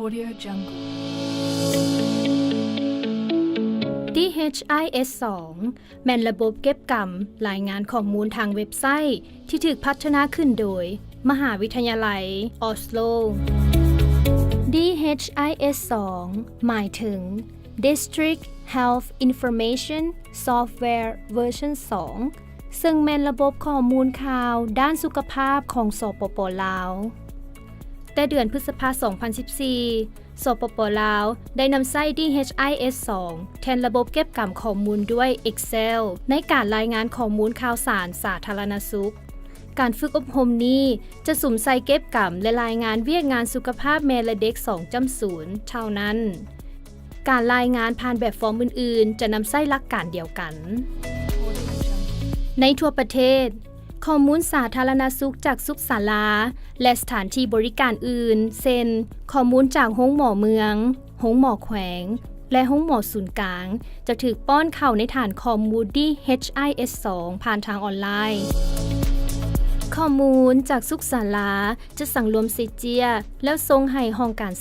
Audio Jungle DHIS2 แม่นระบบเก็บกำรายงานข้อมูลทางเว็บไซต์ที่ถูกพัฒนาขึ้นโดย มหาวิทยาลัยออสโล DHIS2 หมายถึง District Health Information Software Version 2 ซึ่งแม่นระบบข้อมูลข่าวด้านสุขภาพของสปป.ลาว แต่เดือนพฤษภาคม 2014 สปป.ลาวได้นำใช้ DHIS2 แทนระบบเก็บกำข้อมูลด้วย Excel ในการรายงานข้อมูลข่าวสารสาธารณสุข การฝึกอบรมนี้จะสุ่มใส่เก็บกำและรายงานเวียกงานสุขภาพแม่และเด็ก 2.0 เท่านั้น การรายงานผ่านแบบฟอร์มอื่นๆ จะนำใช้หลักการเดียวกัน ในทั่วประเทศ ข้อมูลสาธารณสุขจากสุขศาลาและสถานที่บริการอื่นเช่นข้อมูลจากโรงหมอเมืองโรงหมอแขวงและโรงหมอศูนย์กลางจะถูกป้อนเข้าในฐานข้อมูล DHIS2 ผ่านทางออนไลน์ข้อมูลจากสุขศาลาจะสั่งรวมเสเจียแล้วส่งให้ห้องการ